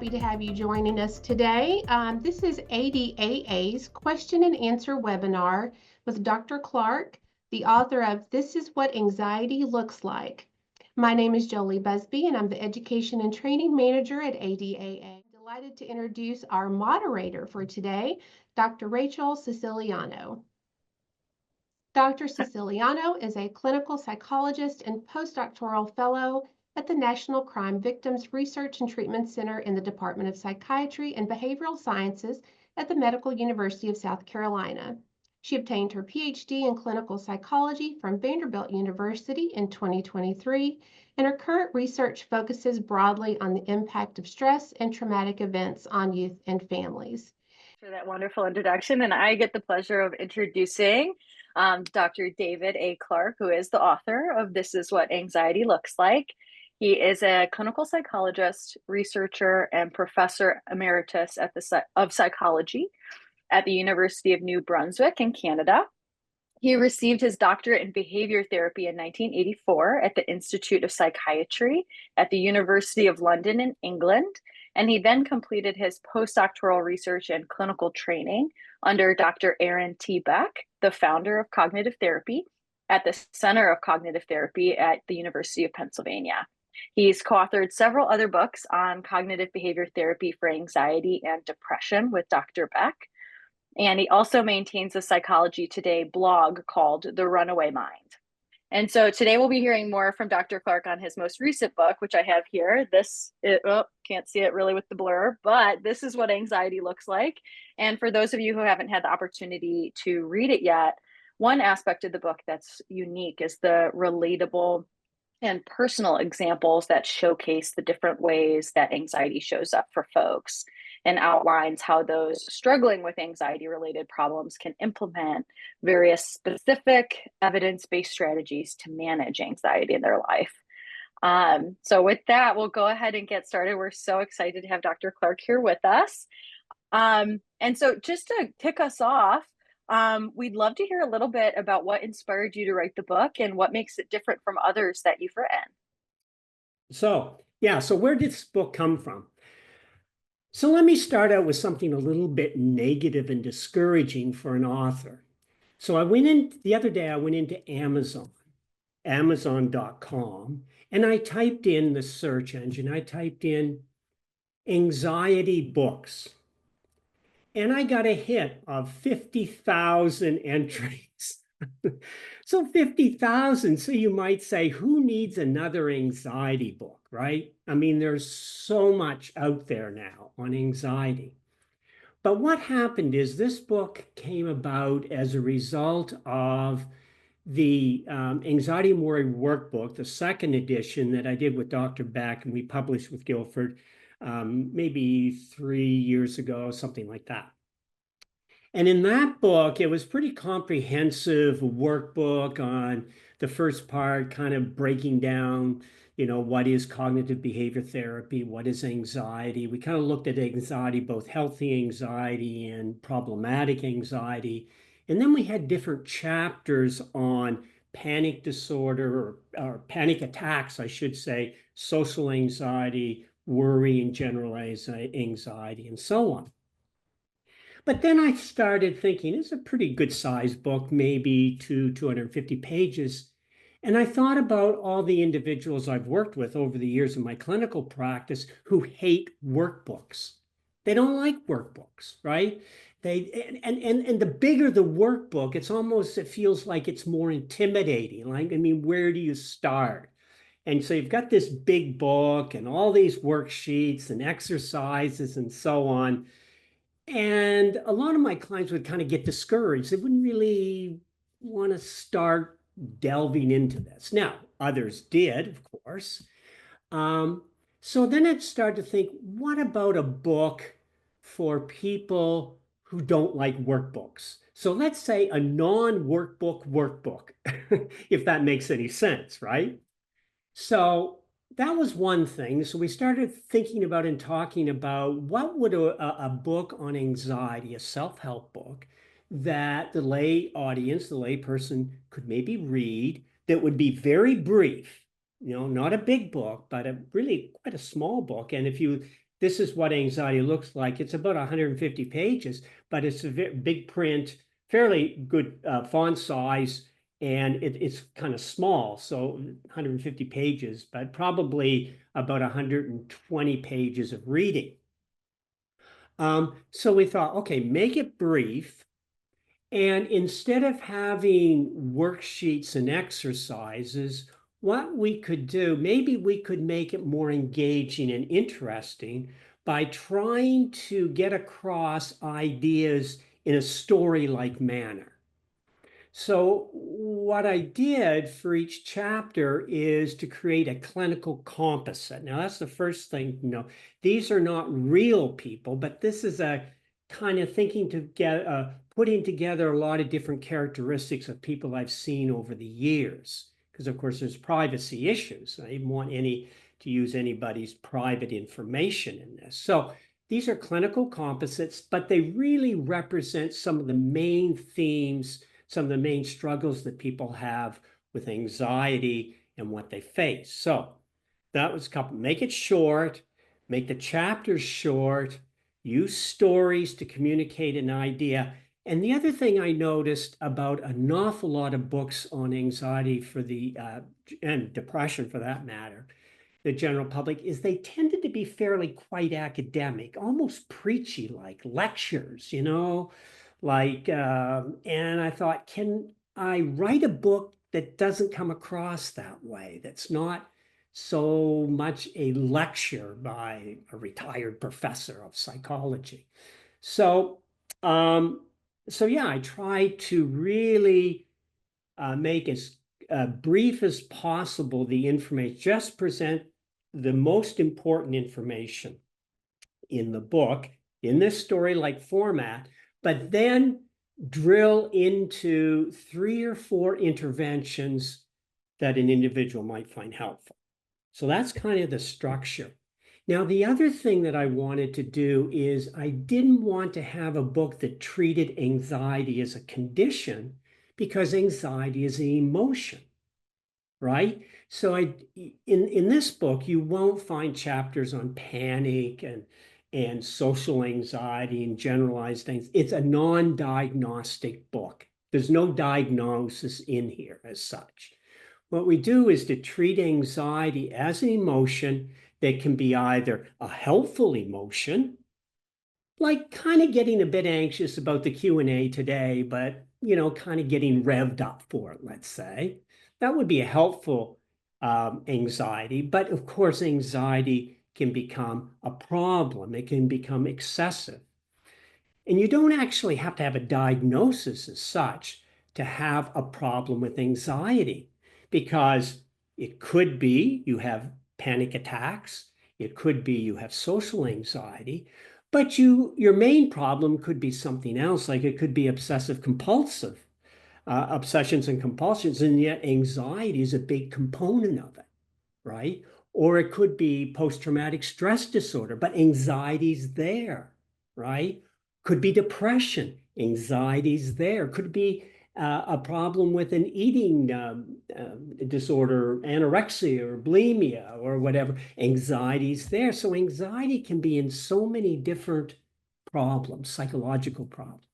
happy to have you joining us today. This is ADAA's question and answer webinar with Dr. Clark, the author of This is What Anxiety Looks Like. My name is Jolie Busby, and I'm the Education and Training Manager at ADAA. Delighted to introduce our moderator for today, Dr. Rachel Ceciliano. Dr. Ceciliano is a clinical psychologist and postdoctoral fellow at the National Crime Victims Research and Treatment Center in the Department of Psychiatry and Behavioral Sciences at the Medical University of South Carolina. She obtained her PhD in clinical psychology from Vanderbilt University in 2023, and her current research focuses broadly on the impact of stress and traumatic events on youth and families. For that wonderful introduction, and I get the pleasure of introducing Dr. David A. Clark, who is the author of This is What Anxiety Looks Like. He is a clinical psychologist, researcher, and professor emeritus of psychology at the University of New Brunswick in Canada. He received his doctorate in behavior therapy in 1984 at the Institute of Psychiatry at the University of London in England, and he then completed his postdoctoral research and clinical training under Dr. Aaron T. Beck, the founder of cognitive therapy, at the Center of Cognitive Therapy at the University of Pennsylvania. He's co-authored several other books on cognitive behavior therapy for anxiety and depression with Dr. Beck. And he also maintains a Psychology Today blog called The Runaway Mind. And so today we'll be hearing more from Dr. Clark on his most recent book, which I have here. Can't see it really with the blur, but This is What Anxiety Looks Like. And for those of you who haven't had the opportunity to read it yet, one aspect of the book that's unique is the relatable and personal examples that showcase the different ways that anxiety shows up for folks, and outlines how those struggling with anxiety-related problems can implement various specific evidence-based strategies to manage anxiety in their life. So with that, we'll go ahead and get started. We're so excited to have Dr. Clark here with us. And so just to kick us off, we'd love to hear a little bit about what inspired you to write the book and what makes it different from others that you've written. So where did this book come from? So let me start out with something a little bit negative and discouraging for an author. So the other day, I went into Amazon.com, and I typed in the search engine, I typed in anxiety books. And I got a hit of 50,000 entries. So 50,000. So you might say, who needs another anxiety book, right? I mean, there's so much out there now on anxiety. But what happened is this book came about as a result of the Anxiety and Worry Workbook, the second edition that I did with Dr. Beck, and we published with Guilford maybe 3 years ago, something like that. And in that book, it was pretty comprehensive workbook on the first part, kind of breaking down, what is cognitive behavior therapy, what is anxiety. We kind of looked at anxiety, both healthy anxiety and problematic anxiety. And then we had different chapters on panic disorder or panic attacks, I should say, social anxiety, worry and generalized anxiety, and so on. But then I started thinking, it's a pretty good size book, maybe 250 pages. And I thought about all the individuals I've worked with over the years in my clinical practice who hate workbooks. They don't like workbooks, right? And the bigger the workbook, it feels like it's more intimidating. Where do you start? And so you've got this big book and all these worksheets and exercises and so on. And a lot of my clients would kind of get discouraged. They wouldn't really want to start delving into this. Now, others did, of course. So then I started to think, what about a book for people who don't like workbooks? So let's say a non-workbook workbook, if that makes any sense, right? So that was one thing. So we started thinking about and talking about what would a book on anxiety, a self-help book, that the lay audience, the lay person could maybe read, that would be very brief, not a big book, but really quite a small book. And if you This is what anxiety looks like. It's about 150 pages, but it's a big print, fairly good font size, and it's kind of small, so 150 pages, but probably about 120 pages of reading. So we thought, okay, make it brief. And instead of having worksheets and exercises, what we could do, maybe we could make it more engaging and interesting by trying to get across ideas in a story-like manner. So what I did for each chapter is to create a clinical composite. Now, that's the first thing to know. These are not real people, but this is a kind of putting together a lot of different characteristics of people I've seen over the years. Because of course, there's privacy issues. I didn't want to use anybody's private information in this. So these are clinical composites, but they really represent some of the main themes, some of the main struggles that people have with anxiety and what they face. So that was a couple. Make it short, make the chapters short, use stories to communicate an idea. And the other thing I noticed about an awful lot of books on anxiety and depression for that matter, the general public, is they tended to be fairly quite academic, almost preachy, like lectures, and I thought, can I write a book that doesn't come across that way, that's not so much a lecture by a retired professor of psychology? So, yeah, I try to really make as brief as possible the information, just present the most important information in the book in this story-like format, but then drill into 3 or 4 interventions that an individual might find helpful. So that's kind of the structure. Now, the other thing that I wanted to do is I didn't want to have a book that treated anxiety as a condition, because anxiety is an emotion, right? So in this book, you won't find chapters on panic and social anxiety and generalized things. It's a non-diagnostic book. There's no diagnosis in here as such. What we do is to treat anxiety as an emotion that can be either a helpful emotion, like kind of getting a bit anxious about the Q&A today, but kind of getting revved up for it, let's say. That would be a helpful anxiety. But of course, anxiety can become a problem. It can become excessive. And you don't actually have to have a diagnosis as such to have a problem with anxiety, because it could be you have panic attacks. It could be you have social anxiety, but your main problem could be something else, like it could be obsessive compulsive obsessions and compulsions, and yet anxiety is a big component of it, right? Or it could be post-traumatic stress disorder, but anxiety's there, right? Could be depression, anxiety's there. Could be a problem with an eating disorder, anorexia or bulimia or whatever. Anxiety's there. So anxiety can be in so many different problems, psychological problems.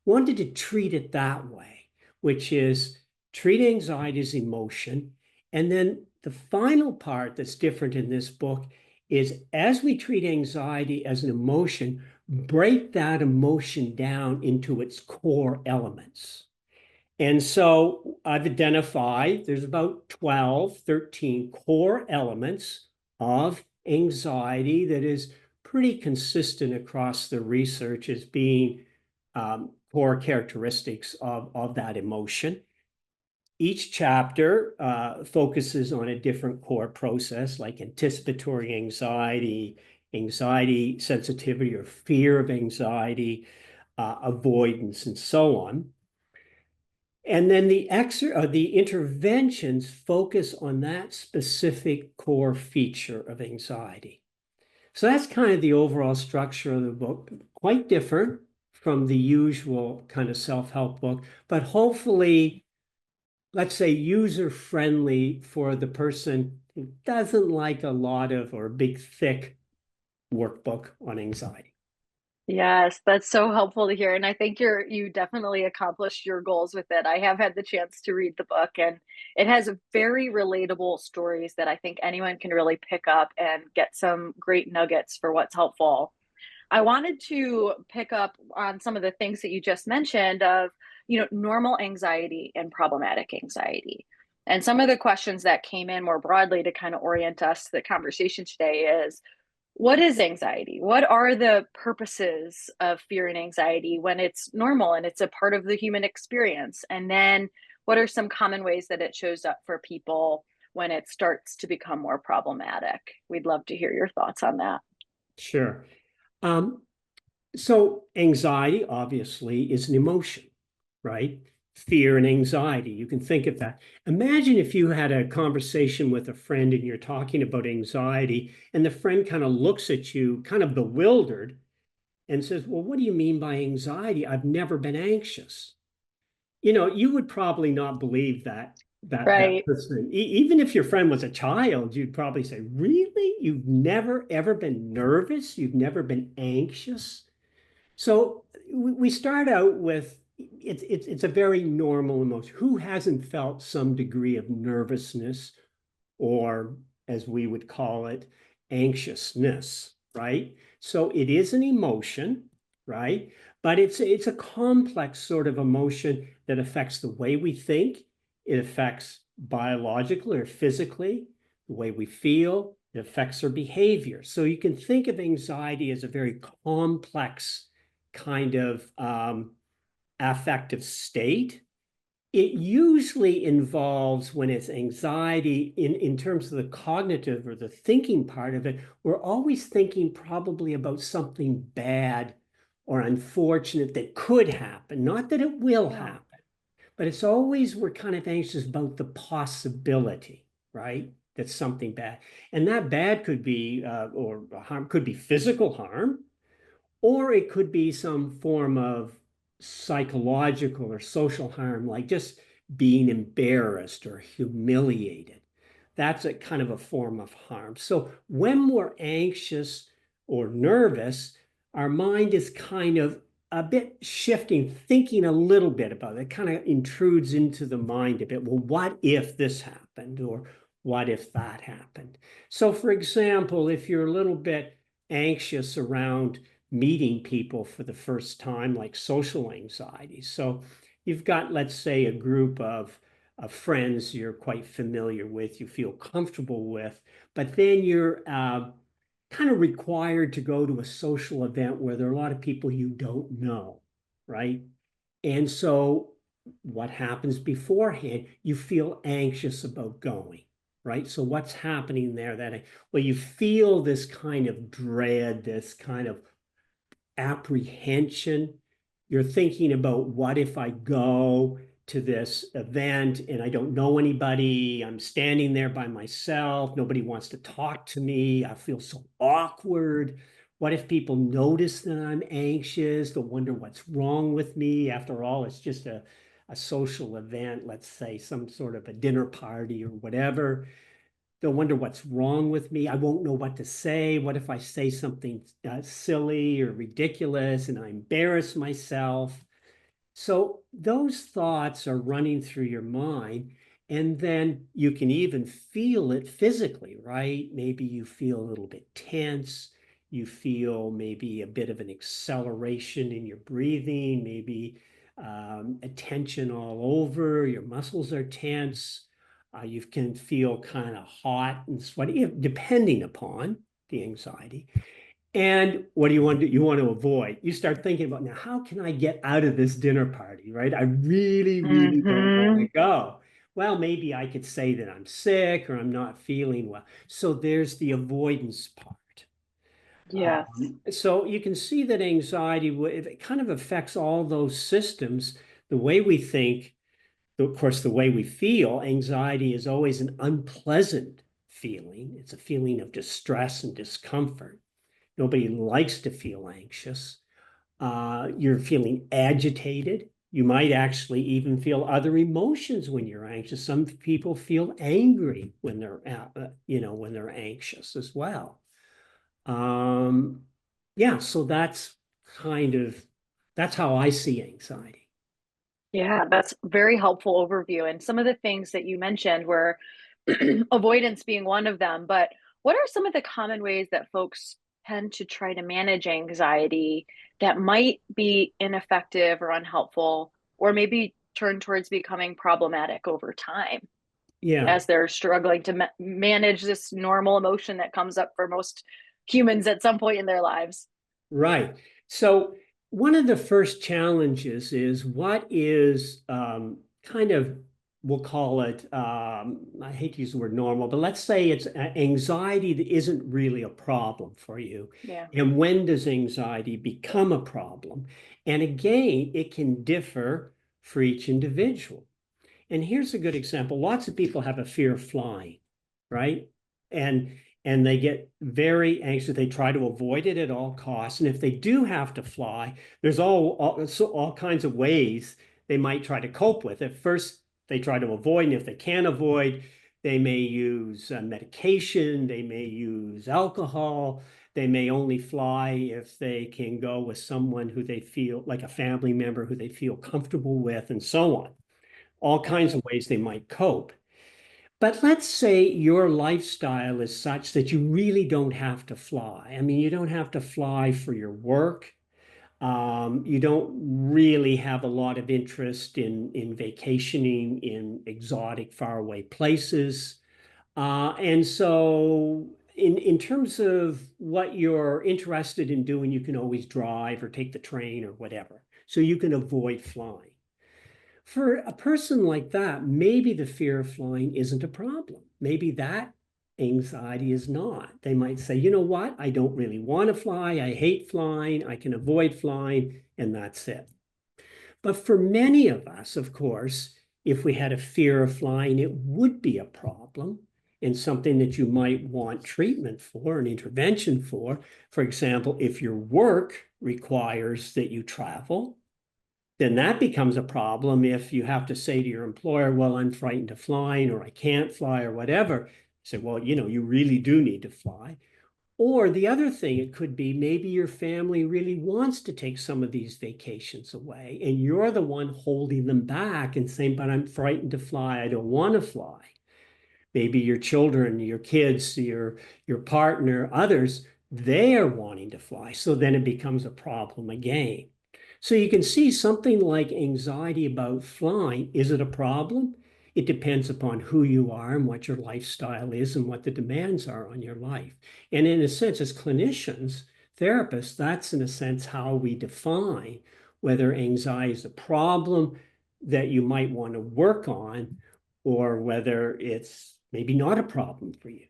Wanted to treat it that way, which is treat anxiety as emotion. And then the final part that's different in this book is, as we treat anxiety as an emotion, break that emotion down into its core elements. And so I've identified there's about 12, 13 core elements of anxiety that is pretty consistent across the research as being core characteristics of that emotion. Each chapter focuses on a different core process, like anticipatory anxiety, anxiety sensitivity or fear of anxiety, avoidance, and so on. And then the interventions focus on that specific core feature of anxiety. So that's kind of the overall structure of the book, quite different from the usual kind of self-help book, but hopefully, let's say, user-friendly for the person who doesn't like a lot of or big, thick workbook on anxiety. Yes, that's so helpful to hear. And I think you definitely accomplished your goals with it. I have had the chance to read the book, and it has very relatable stories that I think anyone can really pick up and get some great nuggets for what's helpful. I wanted to pick up on some of the things that you just mentioned of, normal anxiety and problematic anxiety. And some of the questions that came in more broadly to kind of orient us to the conversation today is, what is anxiety? What are the purposes of fear and anxiety when it's normal and it's a part of the human experience? And then what are some common ways that it shows up for people when it starts to become more problematic? We'd love to hear your thoughts on that. Sure. So anxiety obviously is an emotion, right? Fear and anxiety. You can think of that. Imagine if you had a conversation with a friend and you're talking about anxiety, and the friend kind of looks at you, kind of bewildered, and says, "Well, what do you mean by anxiety? I've never been anxious." You would probably not believe that Right. person. Even if your friend was a child, you'd probably say, "Really? You've never ever been nervous? You've never been anxious?" So we start out with it's a very normal emotion. Who hasn't felt some degree of nervousness, or as we would call it, anxiousness, right? So it is an emotion, right? But it's a complex sort of emotion that affects the way we think. It affects biologically or physically, the way we feel. It affects our behavior. So you can think of anxiety as a very complex kind of affective state. It usually involves, when it's anxiety in terms of the cognitive or the thinking part of it, we're always thinking probably about something bad or unfortunate that could happen. Not that it will happen, but it's always we're kind of anxious about the possibility, right? That something bad. And that bad could be, or harm, could be physical harm, or it could be some form of psychological or social harm, like just being embarrassed or humiliated. That's a kind of a form of harm. So when we're anxious or nervous, our mind is kind of a bit shifting, thinking a little bit about it. It kind of intrudes into the mind a bit. Well, what if this happened? Or what if that happened? So, for example, if you're a little bit anxious around meeting people for the first time, like social anxiety. So you've got, let's say, a group of friends you're quite familiar with, you feel comfortable with, but then you're kind of required to go to a social event where there are a lot of people you don't know, right? And so what happens beforehand? You feel anxious about going, right? So what's happening there? Well, you feel this kind of dread, this kind of apprehension. You're thinking about, what if I go to this event and I don't know anybody? I'm standing there by myself. Nobody wants to talk to me. I feel so awkward. What if people notice that I'm anxious? They'll wonder what's wrong with me. After all, it's just a social event, let's say some sort of a dinner party or whatever. They'll wonder what's wrong with me. I won't know what to say. What if I say something silly or ridiculous and I embarrass myself? So those thoughts are running through your mind. And then you can even feel it physically, right? Maybe you feel a little bit tense. You feel maybe a bit of an acceleration in your breathing, maybe a tension all over. Your muscles are tense. You can feel kind of hot and sweaty, depending upon the anxiety. And what do you want to do? You want to avoid. You start thinking about, now, how can I get out of this dinner party, right? I really, really don't want to Hmm. go. Well, maybe I could say that I'm sick or I'm not feeling well. So there's the avoidance part. Yes. So you can see that anxiety, it kind of affects all those systems, the way we think, of course, the way we feel. Anxiety is always an unpleasant feeling. It's a feeling of distress and discomfort. Nobody likes to feel anxious. You're feeling agitated. You might actually even feel other emotions when you're anxious. Some people feel angry when they're, when they're anxious as well. Yeah, so that's how I see anxiety. Yeah, that's very helpful overview. And some of the things that you mentioned were avoidance being one of them. But what are some of the common ways that folks tend to try to manage anxiety that might be ineffective or unhelpful, or maybe turn towards becoming problematic over time Yeah. as they're struggling to manage this normal emotion that comes up for most humans at some point in their lives? Right. So one of the first challenges is what is kind of, we'll call it, I hate to use the word normal, but let's say it's anxiety that isn't really a problem for you. Yeah. And when does anxiety become a problem? And again, it can differ for each individual. And here's a good example. Lots of people have a fear of flying, right? And they get very anxious. They try to avoid it at all costs. And if they do have to fly, there's all kinds of ways they might try to cope with it. First, they try to avoid, and if they can't avoid, they may use medication, they may use alcohol, they may only fly if they can go with someone who they feel like a family member who they feel comfortable with, and so on. All kinds Right. of ways they might cope. But let's say your lifestyle is such that you really don't have to fly. I mean, you don't have to fly for your work. You don't really have a lot of interest in vacationing in exotic, faraway places. And so, in terms of what you're interested in doing, you can always drive or take the train or whatever. So you can avoid flying. For a person like that, maybe the fear of flying isn't a problem. Maybe that anxiety is not. They might say, you know what? I don't really want to fly. I hate flying. I can avoid flying, and that's it. But for many of us, of course, if we had a fear of flying, it would be a problem and something that you might want treatment for, an intervention for. For example, if your work requires that you travel, then that becomes a problem if you have to say to your employer, well, I'm frightened of flying, or I can't fly, or whatever. Say, well, you really do need to fly. Or the other thing it could be, maybe your family really wants to take some of these vacations away, and you're the one holding them back and saying, but I'm frightened to fly. I don't want to fly. Maybe your children, your kids, your partner, others, they are wanting to fly. So then it becomes a problem again. So you can see something like anxiety about flying. Is it a problem? It depends upon who you are and what your lifestyle is and what the demands are on your life. And in a sense, as clinicians, therapists, that's in a sense how we define whether anxiety is a problem that you might want to work on, or whether it's maybe not a problem for you.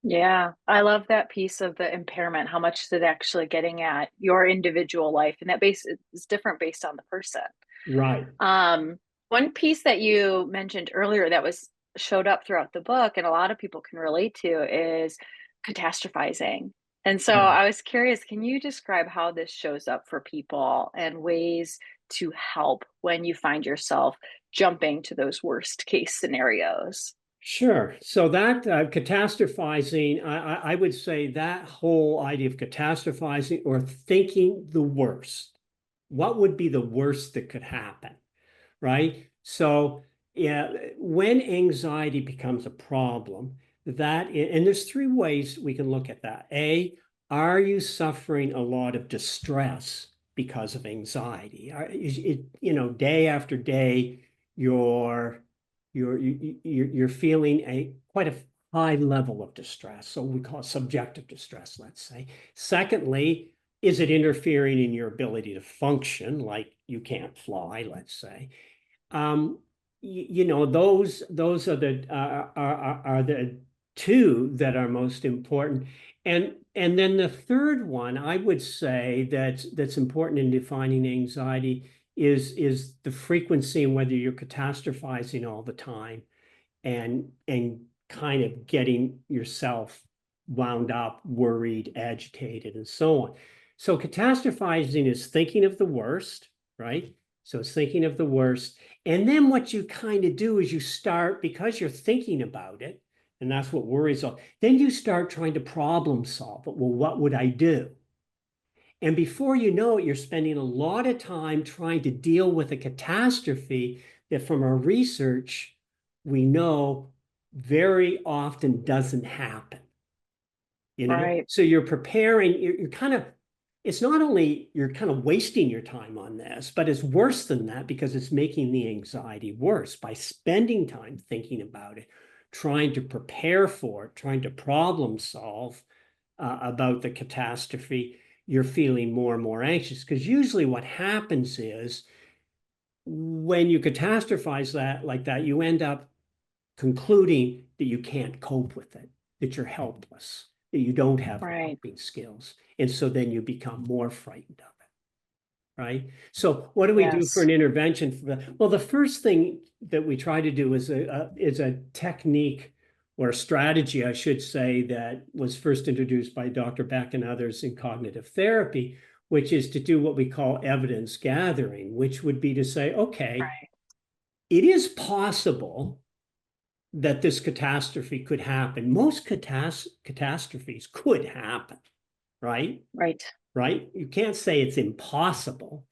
Yeah, I love that piece of the impairment, how much is it actually getting at your individual life, and that base is different based on the person. Right. Um, One piece that you mentioned earlier that was showed up throughout the book and a lot of people can relate to is catastrophizing. And so Right. I was curious, can you describe how this shows up for people and ways to help when you find yourself jumping to those worst case scenarios? Sure. So that catastrophizing, I would say that whole idea of catastrophizing or thinking the worst. What would be the worst that could happen? Right? So, yeah, when anxiety becomes a problem, and there's three ways we can look at that. A, are you suffering a lot of distress because of anxiety? Is it, day after day, you're you're feeling a quite a high level of distress. So we call it subjective distress, let's say. Secondly, is it interfering in your ability to function, like you can't fly, let's say? um, those are the two that are most important. And then the third one, I would say that's important in defining anxiety is the frequency and whether you're catastrophizing all the time and kind of getting yourself wound up, worried, agitated, and so on. So catastrophizing is thinking of the worst, right? So it's thinking of the worst. And then what you kind of do is you start, because you're thinking about it, And that's what worries are. Then you start trying to problem solve it. Well, what would I do? And before you know it, you're spending a lot of time trying to deal with a catastrophe that from our research, we know very often doesn't happen. Right. So you're preparing, you're kind of, it's not only you're kind of wasting your time on this, but it's worse than that because it's making the anxiety worse by spending time thinking about it, trying to prepare for it, trying to problem solve about the catastrophe. You're feeling more and more anxious because usually what happens is when you catastrophize that like that, you end up concluding that you can't cope with it, that you're helpless, that you don't have the Right. coping skills. And so then you become more frightened of it, right? So what do we do for Yes. an intervention for that? Well, the first thing that we try to do is a technique or a strategy, I should say, that was first introduced by Dr. Beck and others in cognitive therapy, which is to do what we call evidence gathering, which would be to say, okay, Right. it is possible that this catastrophe could happen. Most catastrophes could happen, right? Right. Right? You can't say it's impossible,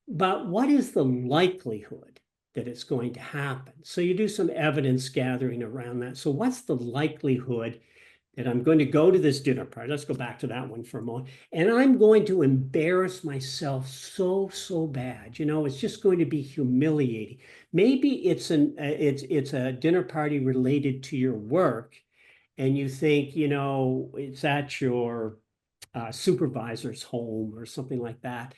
but what is the likelihood that it's going to happen? So you do some evidence gathering around that. So what's the likelihood that I'm going to go to this dinner party? Let's go back to that one for a moment. And I'm going to embarrass myself so bad. It's just going to be humiliating. Maybe it's a dinner party related to your work, and you think, it's at your supervisor's home or something like that.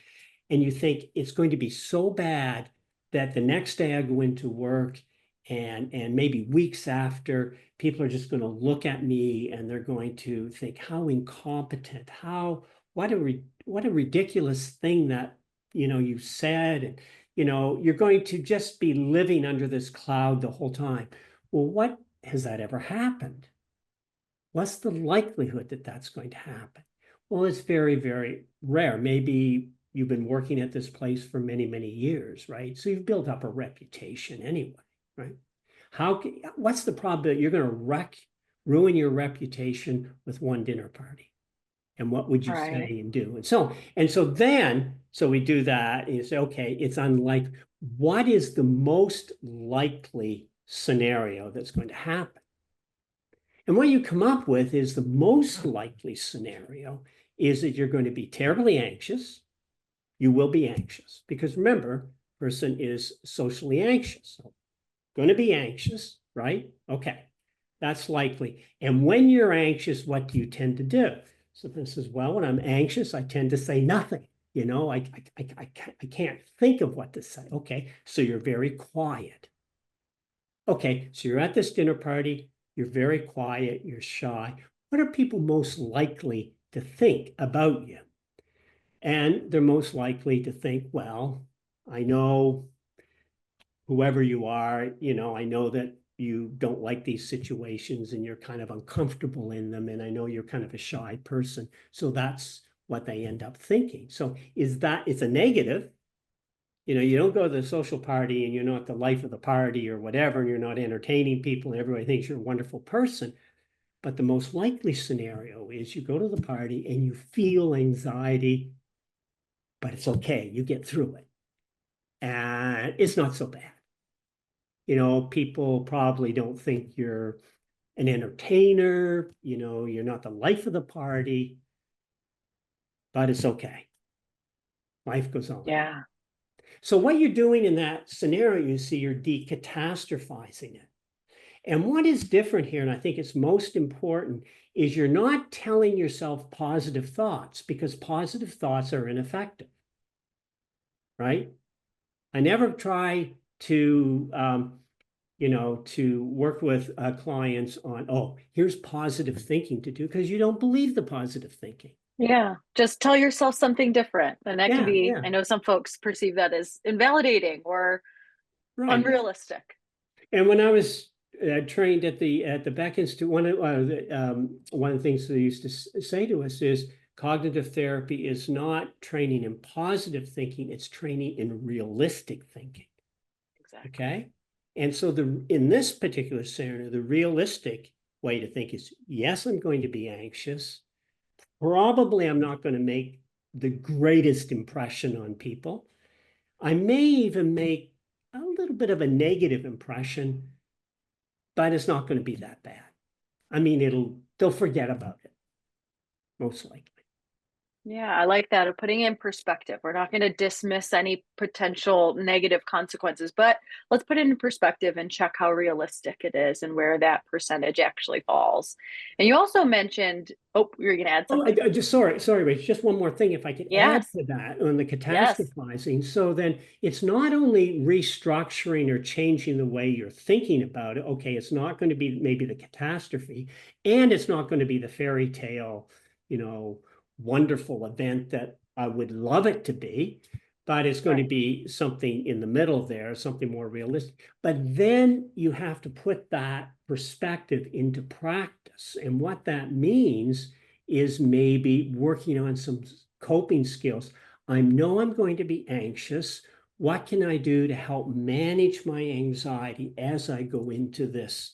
And you think it's going to be so bad that the next day I go into work and maybe weeks after, people are just going to look at me and they're going to think how incompetent, what a ridiculous thing that you said, and you're going to just be living under this cloud the whole time. Well, what has that ever happened? What's the likelihood that that's going to happen? Well, it's very, very rare. Maybe you've been working at this place for many years, right? So you've built up a reputation anyway, right? What's the probability you're going to ruin your reputation with one dinner party? And what would you Right. say and do? So we do that and you say, okay, it's unlikely. What is the most likely scenario that's going to happen? And what you come up with is the most likely scenario is that you're going to be terribly anxious. You will be anxious because remember, person is socially anxious. So going to be anxious, right? Okay, that's likely. And when you're anxious, what do you tend to do? So this is, well, when I'm anxious, I tend to say nothing. I can't think of what to say. Okay, so you're very quiet. Okay, so you're at this dinner party, you're very quiet, you're shy. What are people most likely to think about you? And they're most likely to think, well, I know whoever you are, I know that you don't like these situations and you're kind of uncomfortable in them. And I know you're kind of a shy person. So that's what they end up thinking. So it's a negative. You don't go to the social party and you're not the life of the party or whatever, and you're not entertaining people and everybody thinks you're a wonderful person. But the most likely scenario is you go to the party and you feel anxiety, but it's okay. You get through it. And it's not so bad. People probably don't think you're an entertainer, you're not the life of the party, but it's okay. Life goes on. Yeah. So what you're doing in that scenario, you see, you're decatastrophizing it. And what is different here, and I think it's most important, is you're not telling yourself positive thoughts because positive thoughts are ineffective, right? I never try to, to work with clients on, oh, here's positive thinking to do because you don't believe the positive thinking. Yeah. Just tell yourself something different. And that can be, Yeah. I know some folks perceive that as invalidating or Right. unrealistic. And when I was trained at the Beck Institute, one of the things they used to say to us is cognitive therapy is not training in positive thinking, it's training in realistic thinking. Exactly. Okay. And so in this particular scenario, the realistic way to think is, yes, I'm going to be anxious. Probably I'm not going to make the greatest impression on people. I may even make a little bit of a negative impression, but it's not going to be that bad. I mean, they'll forget about it, most likely. Yeah, I like that of putting it in perspective. We're not going to dismiss any potential negative consequences, but let's put it in perspective and check how realistic it is and where that percentage actually falls. And you also mentioned, oh, you're going to add Oh, something. I just sorry, Rach, just one more thing, if I could add Yes. to that on the Yes. catastrophizing. So then it's not only restructuring or changing the way you're thinking about it. Okay, it's not going to be maybe the catastrophe, and it's not going to be the fairy tale, wonderful event that I would love it to be, but it's going to Right. be something in the middle there, something more realistic. But then you have to put that perspective into practice. And what that means is maybe working on some coping skills. I know I'm going to be anxious. What can I do to help manage my anxiety as I go into this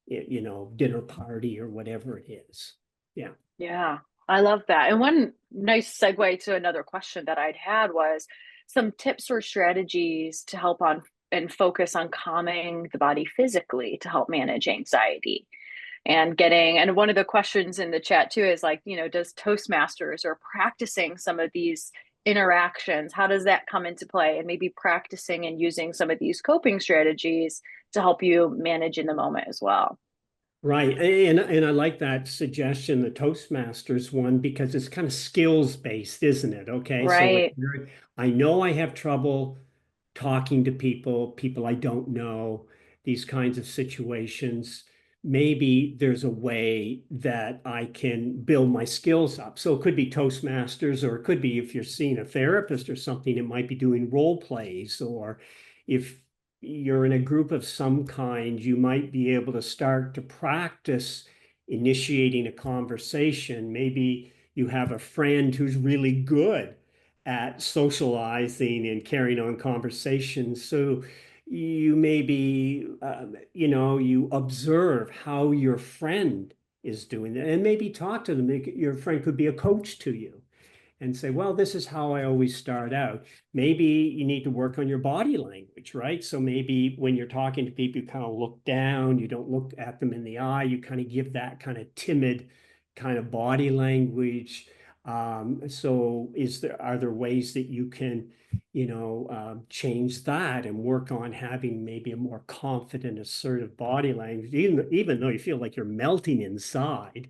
dinner party or whatever it is? Yeah. Yeah, I love that. And one nice segue to another question that I'd had was some tips or strategies to help on and focus on calming the body physically to help manage anxiety and getting, and one of the questions in the chat too is like, does Toastmasters or practicing some of these interactions, how does that come into play? And maybe practicing and using some of these coping strategies to help you manage in the moment as well. Right. And I like that suggestion, the Toastmasters one, because it's kind of skills based, isn't it? Okay. So Right. I know I have trouble talking to people I don't know, these kinds of situations. Maybe there's a way that I can build my skills up. So it could be Toastmasters, or it could be, if you're seeing a therapist or something, it might be doing role plays. Or if you're in a group of some kind, you might be able to start to practice initiating a conversation. Maybe you have a friend who's really good at socializing and carrying on conversations. So you maybe, you observe how your friend is doing that, and maybe talk to them. Your friend could be a coach to you and say, well, this is how I always start out. Maybe you need to work on your body language, right? So maybe when you're talking to people, you kind of look down, you don't look at them in the eye, you kind of give that kind of timid kind of body language. So are there ways that you can, change that and work on having maybe a more confident, assertive body language, even though you feel like you're melting inside,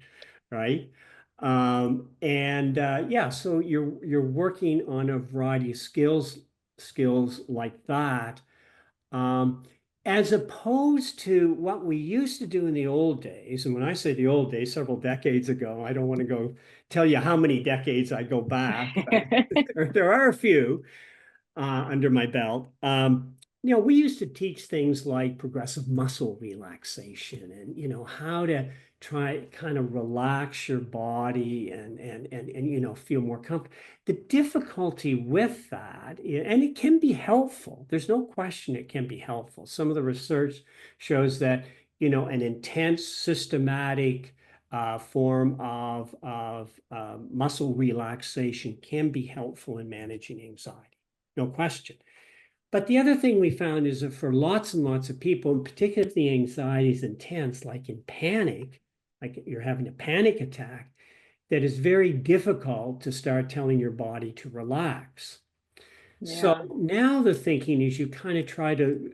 right? And yeah, so you're working on a variety of skills like that. Um, as opposed to what we used to do in the old days. And when I say the old days, several decades ago, I don't want to go tell you how many decades I go back, but there are a few under my belt. We used to teach things like progressive muscle relaxation, and how to try kind of relax your body and feel more comfortable. The difficulty with that, and it can be helpful. There's no question it can be helpful. Some of the research shows that an intense, systematic form of muscle relaxation can be helpful in managing anxiety. No question. But the other thing we found is that for lots and lots of people, and particularly if the anxiety is intense, like in panic, like you're having a panic attack, that is very difficult to start telling your body to relax. So Yeah. now the thinking is you kind of try to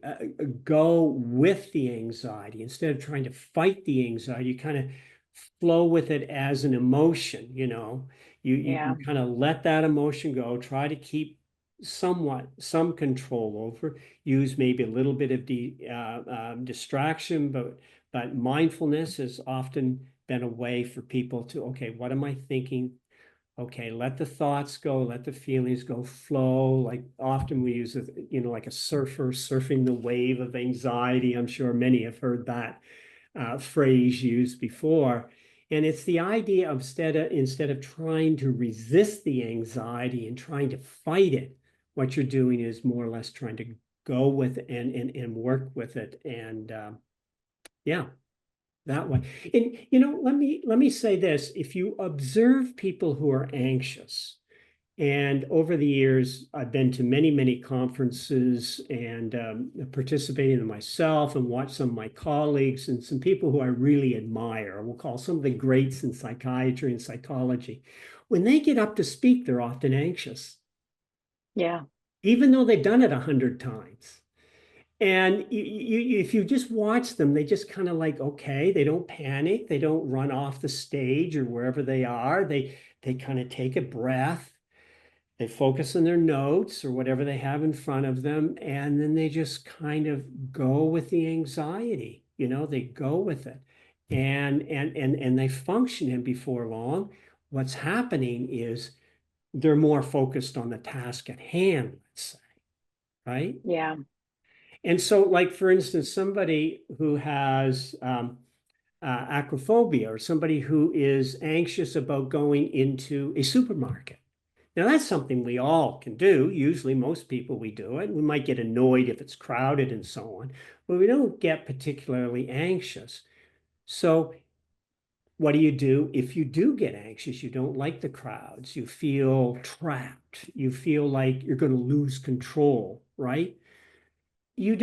go with the anxiety instead of trying to fight the anxiety. You kind of flow with it as an emotion. You Yeah. kind of let that emotion go. Try to keep some control over. Use maybe a little bit of distraction, but mindfulness has often been a way for people to, okay, what am I thinking? Okay, let the thoughts go, let the feelings go, flow. Like often we use it, like a surfer surfing the wave of anxiety. I'm sure many have heard that phrase used before. And it's the idea of instead of trying to resist the anxiety and trying to fight it, what you're doing is more or less trying to go with it and work with it. And yeah, that way. And let me say this: if you observe people who are anxious, and over the years, I've been to many, many conferences and participating in myself and watched some of my colleagues and some people who I really admire. We'll call some of the greats in psychiatry and psychology. When they get up to speak, they're often anxious, Yeah. even though they've done it 100 times. And if you just watch them, they just kind of like, okay, they don't panic, they don't run off the stage or wherever they are. They kind of take a breath. They focus on their notes or whatever they have in front of them, and then they just kind of go with the anxiety. They go with it, and they function. And before long, what's happening is they're more focused on the task at hand, let's say, right? Yeah. And so, like for instance, somebody who has acrophobia, or somebody who is anxious about going into a supermarket. Now, that's something we all can do. Usually, most people, we do it. We might get annoyed if it's crowded and so on, but we don't get particularly anxious. So, what do you do if you do get anxious? You don't like the crowds. You feel trapped. You feel like you're going to lose control, right? You're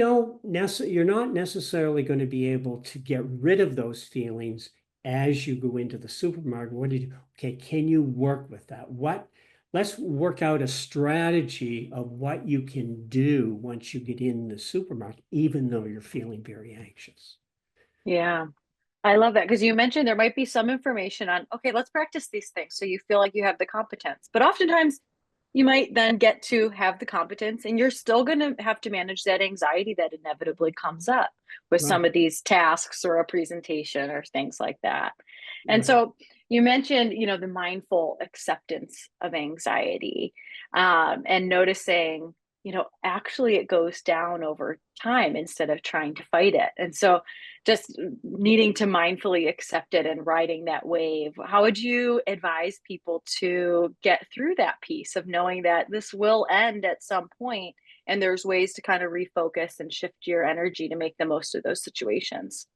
not necessarily going to be able to get rid of those feelings as you go into the supermarket. What do you do? Okay, can you work with that? Let's work out a strategy of what you can do once you get in the supermarket, even though you're feeling very anxious. Yeah. I love that because you mentioned there might be some information on, okay, let's practice these things so you feel like you have the competence. But oftentimes you might then get to have the competence and you're still going to have to manage that anxiety that inevitably comes up with some Right, of these tasks or a presentation or things like that. And right. so you mentioned, the mindful acceptance of anxiety, and noticing, actually it goes down over time instead of trying to fight it. And so just needing to mindfully accept it and riding that wave. How would you advise people to get through that piece of knowing that this will end at some point and there's ways to kind of refocus and shift your energy to make the most of those situations?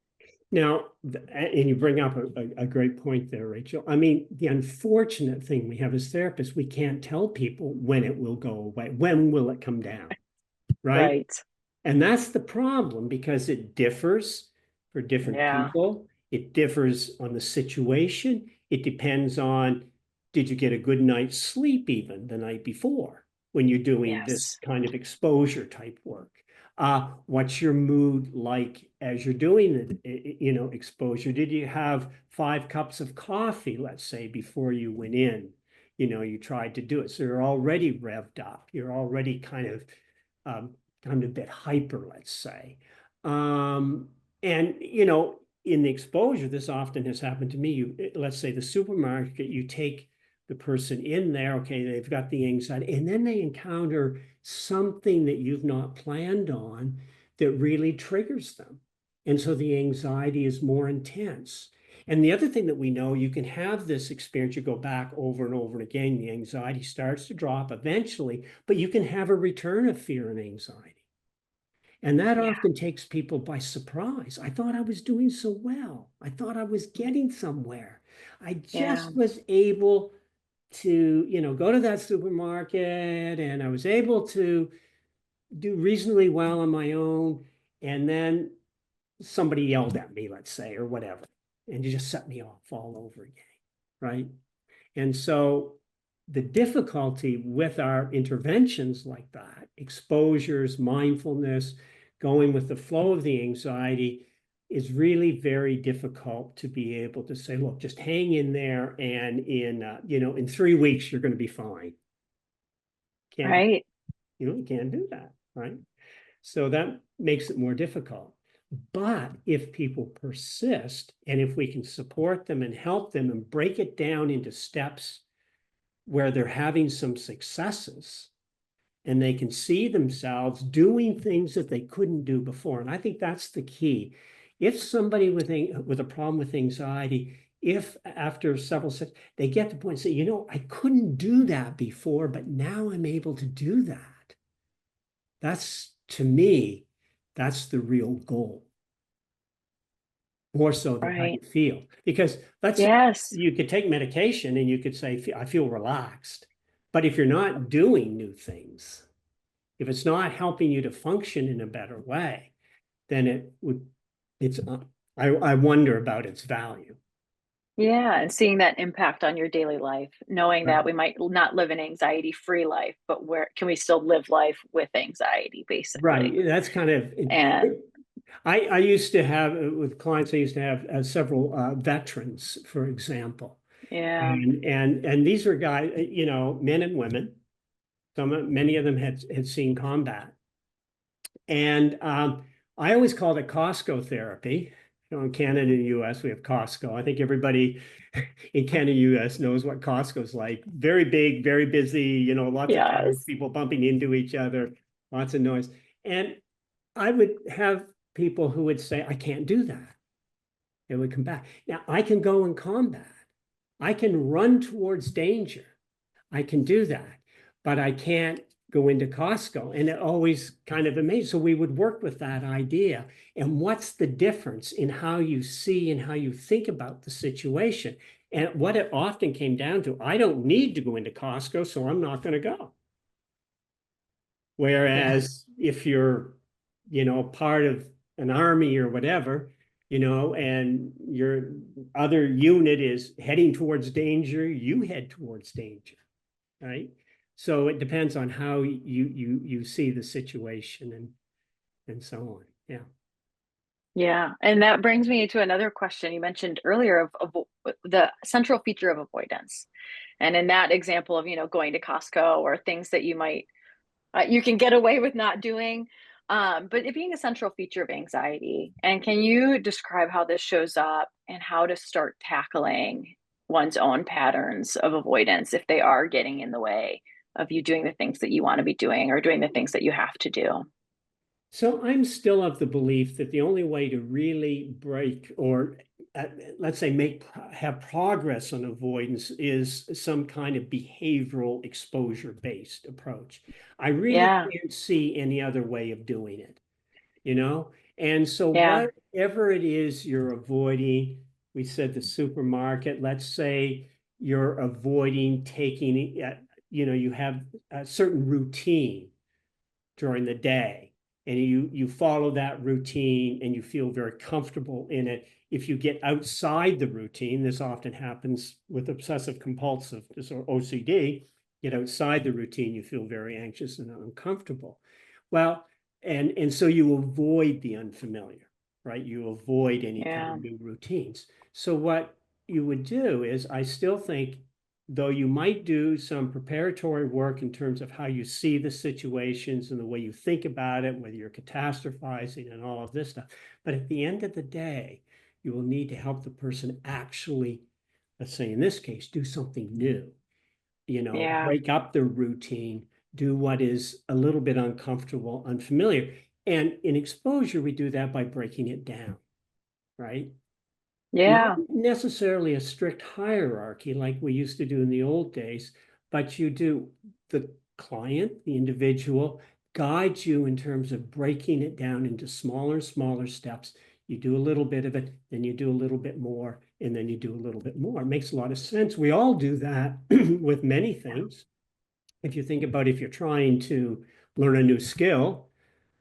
Now, and you bring up a great point there, Rachel. I mean, the unfortunate thing we have as therapists, we can't tell people when it will go away. When will it come down? Right? Right. And that's the problem because it differs for different Yeah. people. It differs on the situation. It depends on, did you get a good night's sleep even the night before when you're doing this Yes. kind of exposure type work? What's your mood like as you're doing it, exposure? Did you have 5 cups of coffee, let's say, before you went in? You tried to do it. So you're already revved up. You're already um, kind of a bit hyper, let's say. And in the exposure, this often has happened to me. Let's say the supermarket, you take the person in there, okay, they've got the anxiety, and then they encounter something that you've not planned on that really triggers them. And so the anxiety is more intense. And the other thing that we know, you can have this experience, you go back over and over and again, the anxiety starts to drop eventually, but you can have a return of fear and anxiety. And that Yeah. often takes people by surprise. I thought I was doing so well. I thought I was getting somewhere. I Yeah. just was able to, go to that supermarket and I was able to do reasonably well on my own. And then somebody yelled at me, let's say, or whatever, and you just set me off all over again. Right. And so the difficulty with our interventions like that, exposures, mindfulness, going with the flow of the anxiety, is really very difficult to be able to say, look, just hang in there, and in 3 weeks you're going to be fine. Can't Right. you can't do that, right? So that makes it more difficult. But if people persist, and if we can support them and help them and break it down into steps where they're having some successes and they can see themselves doing things that they couldn't do before. And I think that's the key. If somebody with a problem with anxiety, if after several sessions, they get to the point and say, I couldn't do that before, but now I'm able to do that. To me, that's the real goal. more so than how you feel. Because let's say you could take medication and you could say, I feel relaxed. But if you're not doing new things, if it's not helping you to function in a better way, then I wonder about its value. Yeah, and seeing that impact on your daily life, knowing Right. that we might not live an anxiety-free life, but where can we still live life with anxiety, Right. basically? That's kind of, And I used to have, with clients, I used to have several veterans, for example. yeah, And these were guys, men and women. Many of them had seen combat. And I always called it Costco therapy. In Canada and the US, we have Costco. I think everybody in Canada and US knows what Costco's like. Very big, very busy, lots of cars, yes, people bumping into each other, lots of noise. And I would have people who would say, I can't do that. They would come back. Now, I can go in combat. I can run towards danger. I can do that, but I can't go into Costco. And it always kind of amazed. So we would work with that idea. And what's the difference in how you see and how you think about the situation? And what it often came down to, I don't need to go into Costco, so I'm not going to go. Whereas if you're, part of an army or whatever, and your other unit is heading towards danger, you head towards danger, right? So it depends on how you see the situation and so on. Yeah. yeah, and that brings me to another question you mentioned earlier of the central feature of avoidance. And in that example of, going to Costco or things that you might you can get away with not doing, but it being a central feature of anxiety. And can you describe how this shows up and how to start tackling one's own patterns of avoidance if they are getting in the way of you doing the things that you want to be doing or doing the things that you have to do? So I'm still of the belief that the only way to really break or let's say have progress on avoidance is some kind of behavioral exposure based approach. I really Yeah, can't see any other way of doing it, you know? And so yeah, whatever it is you're avoiding, we said the supermarket, let's say you're avoiding taking, you have a certain routine during the day and you follow that routine and you feel very comfortable in it. If you get outside the routine, this often happens with obsessive compulsive disorder, OCD, get outside the routine, you feel very anxious and uncomfortable. Well, and so you avoid the unfamiliar, right? You avoid any kind yeah, of new routines. So what you would do is, I still think, though you might do some preparatory work in terms of how you see the situations and the way you think about it, whether you're catastrophizing and all of this stuff. But at the end of the day, you will need to help the person actually, let's say in this case, do something new, yeah, break up their routine, do what is a little bit uncomfortable, unfamiliar. And in exposure, we do that by breaking it down, right? Not yeah, necessarily a strict hierarchy like we used to do in the old days, but you do, the client, the individual, guides you in terms of breaking it down into smaller and smaller steps. You do a little bit of it, then you do a little bit more, and then you do a little bit more. It makes a lot of sense. We all do that with many things. If you think about, if you're trying to learn a new skill,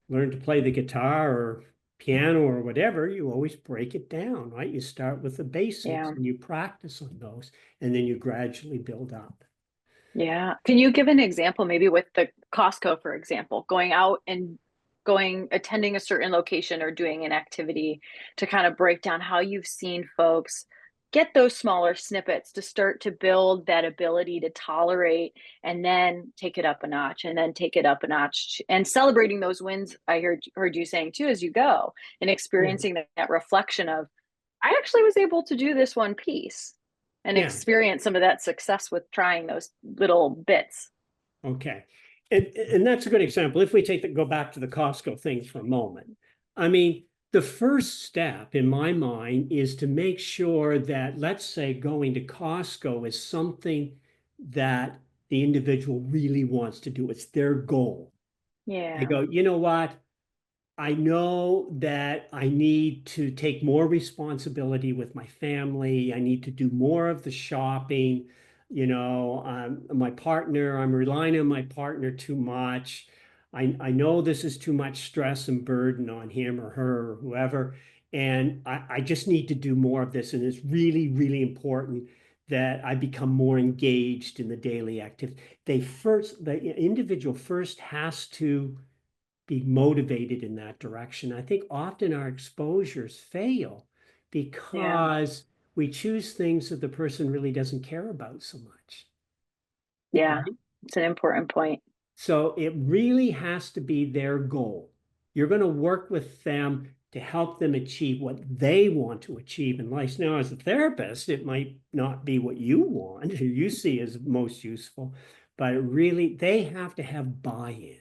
learn to play the guitar or piano or whatever, you always break it down, right? You start with the basics yeah. and you practice on those, and then you gradually build up. Yeah. Can you give an example, maybe with the Costco, for example, going out and attending a certain location or doing an activity to kind of break down how you've seen folks get those smaller snippets to start to build that ability to tolerate and then take it up a notch and then take it up a notch and celebrating those wins I heard you saying too as you go and Yeah. experiencing that reflection of I actually was able to do this one piece and Yeah. experience some of that success with trying those little bits. Okay. And that's a good example. If we go back to the Costco things for a moment, I mean, the first step in my mind is to make sure that, let's say, going to Costco is something that the individual really wants to do. It's their goal. They Yeah. go, you know what? I know that I need to take more responsibility with my family. I need to do more of the shopping. My partner, I'm relying on my partner too much. I know this is too much stress and burden on him or her or whoever. And I just need to do more of this. And it's really, really important that I become more engaged in the daily activity. The individual first has to be motivated in that direction. I think often our exposures fail Yeah. because we choose things that the person really doesn't care about so much. Yeah. Right? It's an important point. So it really has to be their goal. You're going to work with them to help them achieve what they want to achieve in life. Now, as a therapist, it might not be what you want or you see as most useful, but really, they have to have buy-in.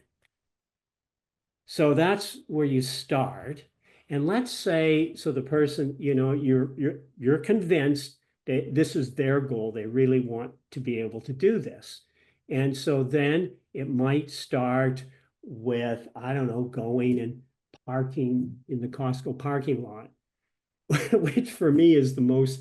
So that's where you start. And let's say, so the person, you're convinced that this is their goal. They really want to be able to do this. And so then it might start with, I don't know, going and parking in the Costco parking lot, which for me is the most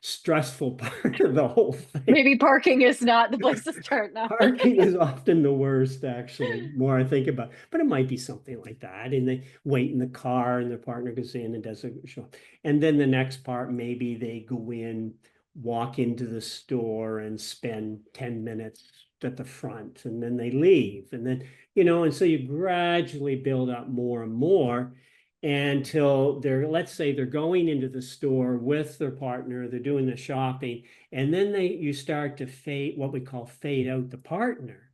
stressful part of the whole thing. Maybe parking is not the place to start now. Parking is often the worst, actually, more I think about it. But it might be something like that. And they wait in the car and their partner goes in and does a show. And then the next part, maybe they go in, walk into the store and spend 10 minutes at the front and then they leave. And then, and so you gradually build up more and more until let's say they're going into the store with their partner, they're doing the shopping, and then you start to fade, what we call fade out the partner,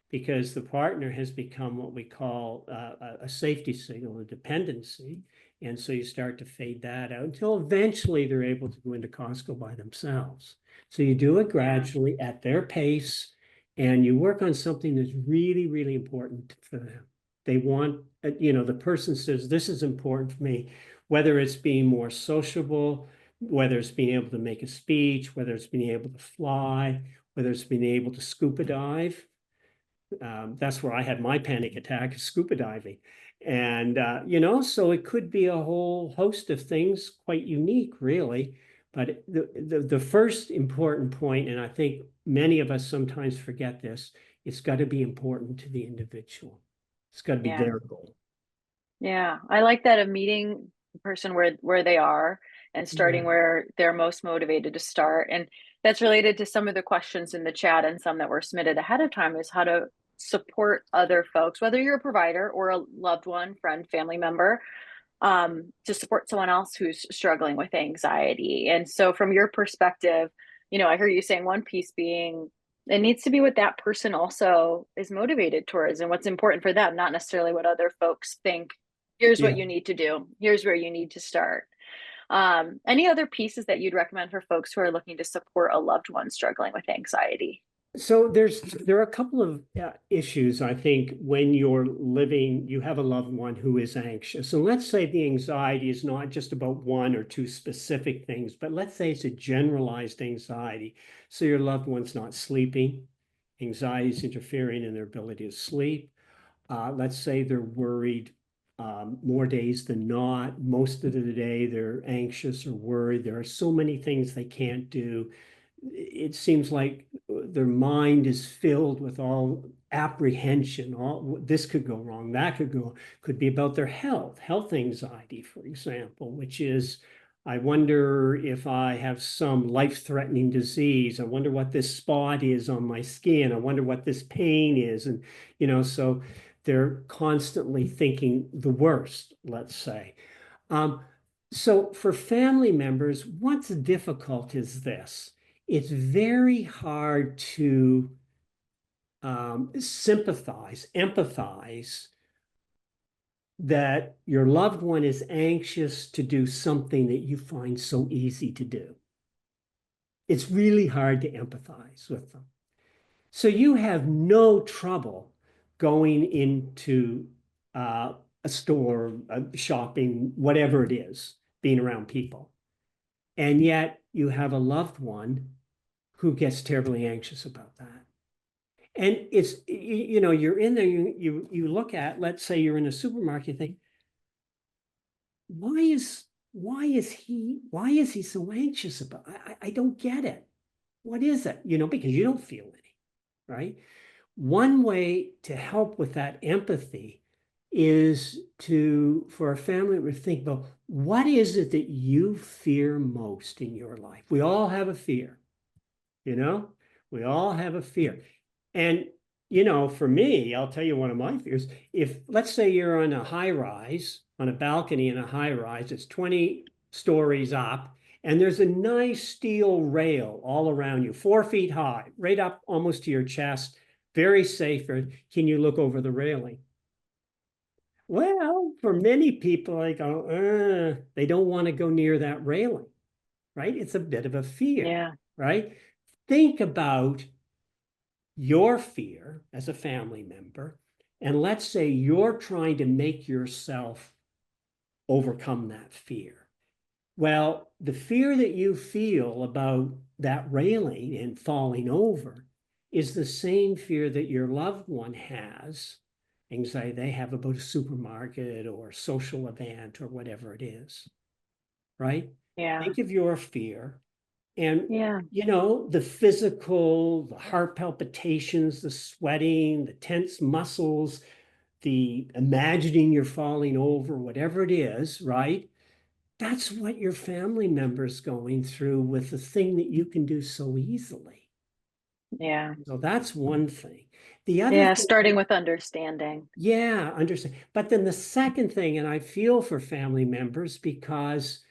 because the partner has become what we call a safety signal, a dependency. And so you start to fade that out until eventually they're able to go into Costco by themselves. So you do it gradually at their pace, and you work on something that's really, really important for them. They want, the person says, this is important for me, whether it's being more sociable, whether it's being able to make a speech, whether it's being able to fly, whether it's being able to scuba dive. That's where I had my panic attack, scuba diving. And, so it could be a whole host of things, quite unique, really. But the first important point, and I think many of us sometimes forget this, it's got to be important to the individual. It's got to be Yeah. their goal. Yeah. I like that, of meeting the person where they are and starting where they're most motivated to start. And that's related to some of the questions in the chat and some that were submitted ahead of time, is how to support other folks, whether you're a provider or a loved one, friend, family member, to support someone else who's struggling with anxiety. And so from your perspective, I hear you saying one piece being, it needs to be what that person also is motivated towards and what's important for them, not necessarily what other folks think. Here's what you need to do. Here's where you need to start. Any other pieces that you'd recommend for folks who are looking to support a loved one struggling with anxiety? So there are a couple of issues, I think, when you have a loved one who is anxious. So let's say the anxiety is not just about one or two specific things, but let's say it's a generalized anxiety. So your loved one's not sleeping, anxiety is interfering in their ability to sleep. Let's say they're worried more days than not. Most of the day they're anxious or worried. There are so many things they can't do. It seems like their mind is filled with all apprehension. All this could go wrong, that could be about their health anxiety, for example, which is, I wonder if I have some life-threatening disease. I wonder what this spot is on my skin. I wonder what this pain is. And, so they're constantly thinking the worst, let's say. So for family members, what's difficult is this. It's very hard to sympathize, empathize that your loved one is anxious to do something that you find so easy to do. It's really hard to empathize with them. So you have no trouble going into a store, shopping, whatever it is, being around people. And yet you have a loved one who gets terribly anxious about that. And it's, you're in there, you look at, let's say you're in a supermarket, you think, why is he so anxious about? I don't get it. What is it? Because you don't feel any, right? One way to help with that empathy is for a family to think about what is it that you fear most in your life. We all have a fear, you know, we all have a fear. And, for me, I'll tell you one of my fears. If, let's say you're on a high rise, on a balcony in a high rise, it's 20 stories up, and there's a nice steel rail all around you, 4 feet high, right up almost to your chest, very safe. Can you look over the railing? Well, for many people, they don't want to go near that railing, right? It's a bit of a fear, Yeah. right? Think about your fear as a family member, and let's say you're trying to make yourself overcome that fear. Well, the fear that you feel about that railing and falling over is the same fear that your loved one has, anxiety they have about a supermarket or social event or whatever it is, right? Yeah. Think of your fear and, Yeah. the physical, the heart palpitations, the sweating, the tense muscles, the imagining you're falling over, whatever it is, right? That's what your family member's going through with the thing that you can do so easily. Yeah. So that's one thing. The other Yeah. thing, Starting with understanding. yeah, understand. But then the second thing, and I feel for family members because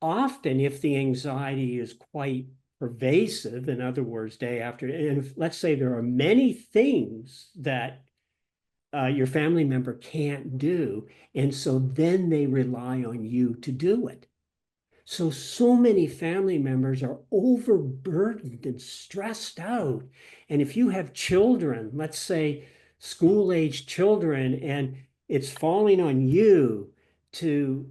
often if the anxiety is quite pervasive, in other words, day after, and if, let's say there are many things that your family member can't do, and so then they rely on you to do it. So many family members are overburdened and stressed out. And if you have children, let's say school-age children, and it's falling on you to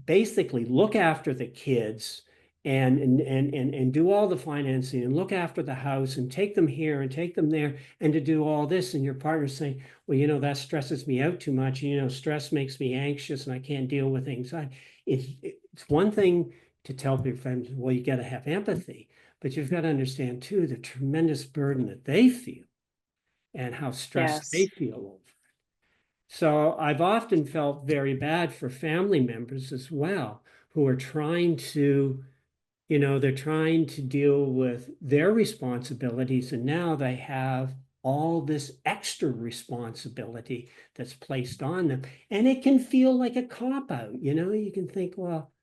basically look after the kids and do all the financing and look after the house and take them here and take them there and to do all this, and your partner's saying, well, that stresses me out too much. Stress makes me anxious and I can't deal with anxiety. It's one thing to tell your friends, well, you got to have empathy, but you've got to understand too the tremendous burden that they feel and how stressed they Yes. feel over it. So I've often felt very bad for family members as well who are trying to, they're trying to deal with their responsibilities, and now they have all this extra responsibility that's placed on them. And it can feel like a cop out. You can think, well,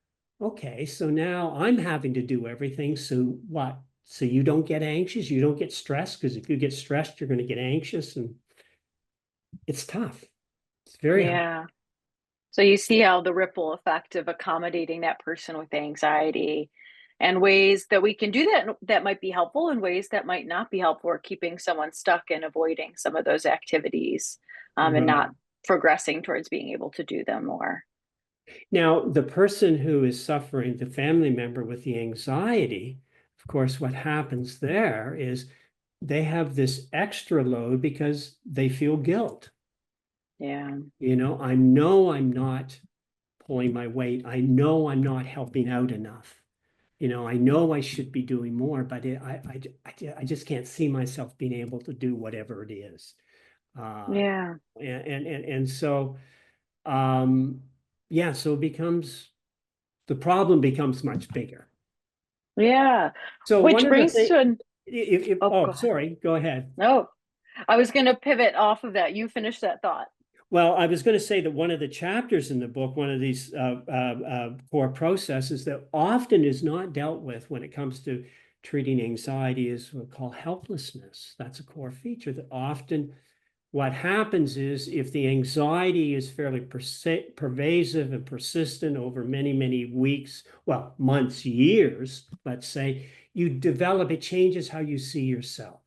okay, so now I'm having to do everything. So what? So you don't get anxious, you don't get stressed, because if you get stressed, you're going to get anxious, and it's tough. It's very hard. Yeah. So you see how the ripple effect of accommodating that person with anxiety and ways that we can do that might be helpful and ways that might not be helpful, or keeping someone stuck and avoiding some of those activities, and Right. not progressing towards being able to do them more. Now, the person who is suffering, the family member with the anxiety, of course, what happens there is they have this extra load because they feel guilt. Yeah. I know I'm not pulling my weight. I know I'm not helping out enough. I know I should be doing more, but I just can't see myself being able to do whatever it is. Uh, Yeah. and so, yeah, so the problem becomes much bigger. Yeah. So one Which of the brings things, to an oh, oh, go ahead. sorry, go ahead. No, I was going to pivot off of that. You finish that thought. Well, I was going to say that one of the chapters in the book, one of these core processes that often is not dealt with when it comes to treating anxiety is what we call helplessness. That's a core feature that often what happens is if the anxiety is fairly pervasive and persistent over many, many weeks, well, months, years, let's say, it changes how you see yourself.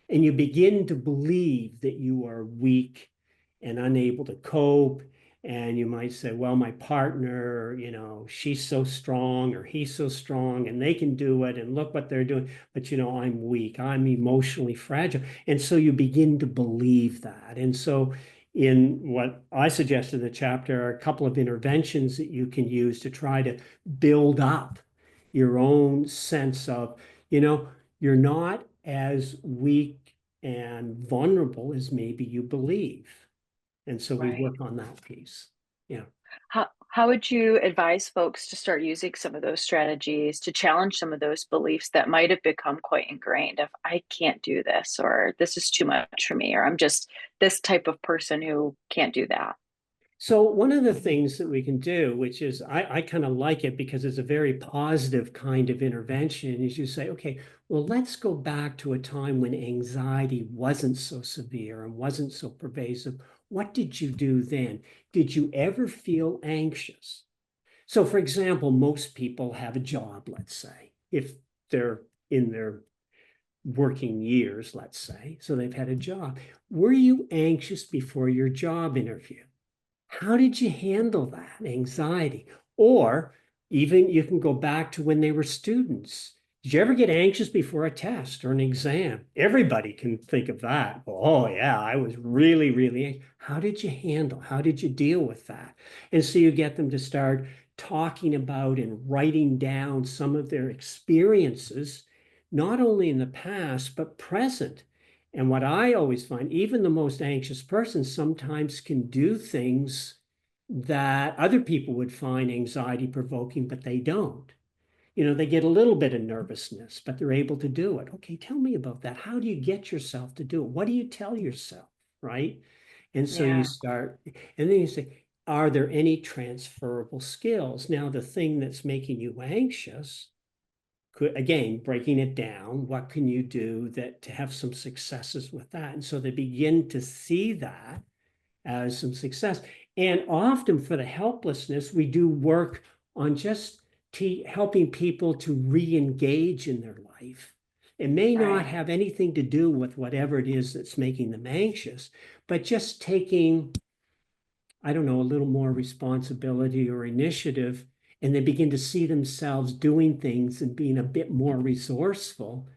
And you begin to believe that you are weak and unable to cope. And you might say, well, my partner, she's so strong or he's so strong and they can do it. And look what they're doing. But, I'm weak. I'm emotionally fragile. And so you begin to believe that. And so in what I suggested in the chapter are a couple of interventions that you can use to try to build up your own sense of, you're not as weak and vulnerable as maybe you believe. And so we Right. work on that piece. Yeah. How would you advise folks to start using some of those strategies to challenge some of those beliefs that might have become quite ingrained of I can't do this, or this is too much for me, or I'm just this type of person who can't do that? So one of the things that we can do, which is I kind of like it because it's a very positive kind of intervention, is you say, okay, well, let's go back to a time when anxiety wasn't so severe and wasn't so pervasive. What did you do then? Did you ever feel anxious? So, for example, most people have a job, let's say, if they're in their working years, let's say, so they've had a job. Were you anxious before your job interview? How did you handle that anxiety? Or even you can go back to when they were students. Did you ever get anxious before a test or an exam? Everybody can think of that. Well, oh, yeah, I was really, really anxious. How did you handle? How did you deal with that? And so you get them to start talking about and writing down some of their experiences, not only in the past, but present. And what I always find, even the most anxious person sometimes can do things that other people would find anxiety provoking, but they don't. They get a little bit of nervousness, but they're able to do it. Okay, tell me about that. How do you get yourself to do it? What do you tell yourself? Right. And so you Yeah. start, and then you say, are there any transferable skills? Now, the thing that's making you anxious, again, breaking it down, what can you do that to have some successes with that? And so they begin to see that as some success. And often for the helplessness, we do work on just helping people to re-engage in their life. It may not Right. have anything to do with whatever it is that's making them anxious, but just taking, I don't know, a little more responsibility or initiative, and they begin to see themselves doing things and being a bit more resourceful,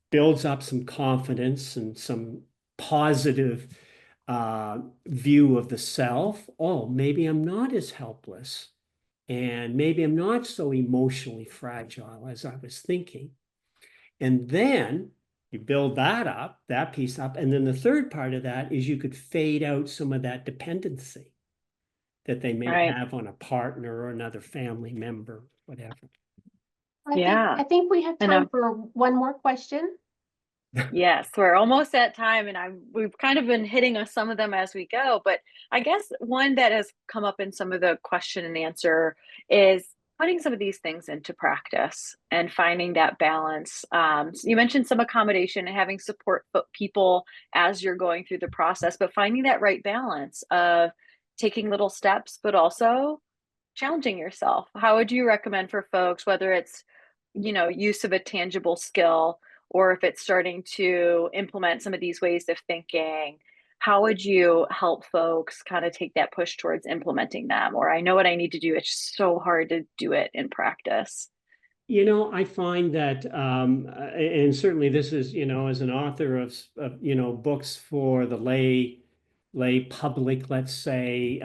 builds up some confidence and some positive view of the self. Oh, maybe I'm not as helpless, and maybe I'm not so emotionally fragile as I was thinking. And then you build that up, that piece up. And then the third part of that is you could fade out some of that dependency that they may Right. have on a partner or another family member, whatever. I think Yeah. I think we have And time for one more question. yes, we're almost at time, and we've kind of been hitting on some of them as we go. But I guess one that has come up in some of the question and answer is putting some of these things into practice and finding that balance. So you mentioned some accommodation and having support people as you're going through the process, but finding that right balance of taking little steps, but also challenging yourself. How would you recommend for folks, whether it's, use of a tangible skill or if it's starting to implement some of these ways of thinking, how would you help folks kind of take that push towards implementing them? Or I know what I need to do. It's just so hard to do it in practice. I find that, and certainly this is, as an author of books for the lay public, let's say,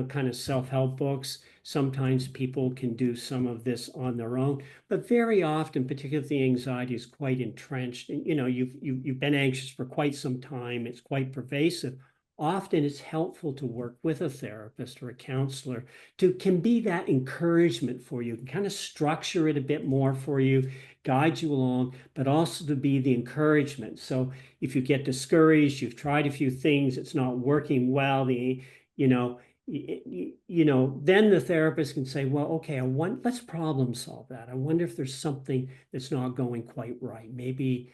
kind of self-help books. Sometimes people can do some of this on their own, but very often, particularly if the anxiety is quite entrenched, and you've been anxious for quite some time, it's quite pervasive. Often it's helpful to work with a therapist or a counselor can be that encouragement for you, can kind of structure it a bit more for you, guide you along, but also to be the encouragement. So if you get discouraged, you've tried a few things, it's not working well, you know, then the therapist can say, well, okay, let's problem solve that. I wonder if there's something that's not going quite right. Maybe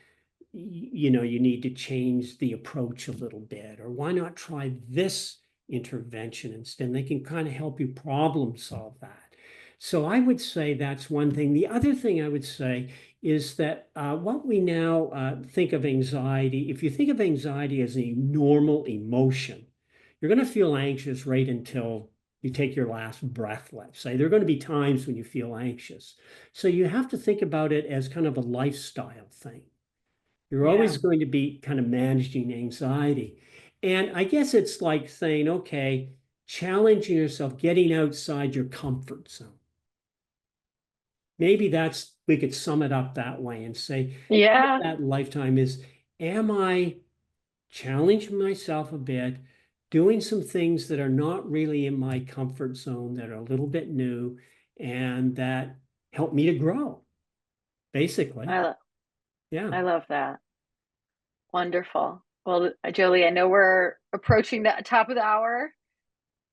you need to change the approach a little bit, or why not try this intervention instead? They can kind of help you problem solve that. So I would say that's one thing. The other thing I would say is that what we now think of anxiety, if you think of anxiety as a normal emotion, you're going to feel anxious right until you take your last breath, let's say. There are going to be times when you feel anxious. So you have to think about it as kind of a lifestyle thing. You're Yeah. always going to be kind of managing anxiety. And I guess it's like saying, okay, challenging yourself, getting outside your comfort zone. Maybe we could sum it up that way and say, Yeah. that lifetime is, am I challenging myself a bit, doing some things that are not really in my comfort zone, that are a little bit new, and that help me to grow, basically. I Yeah. love that. Wonderful. Well, Jolie, I know we're approaching the top of the hour.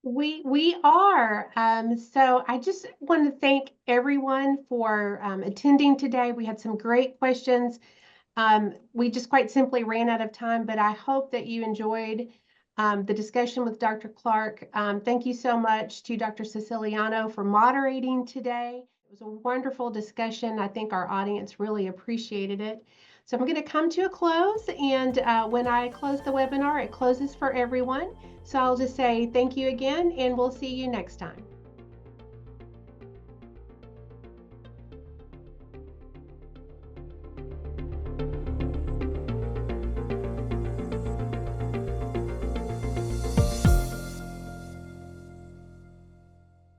We are. So I just want to thank everyone for attending today. We had some great questions. We just quite simply ran out of time, but I hope that you enjoyed the discussion with Dr. Clark. Thank you so much to Dr. Ceciliano for moderating today. It was a wonderful discussion. I think our audience really appreciated it. So I'm going to come to a close, and when I close the webinar, it closes for everyone. So I'll just say thank you again, and we'll see you next time.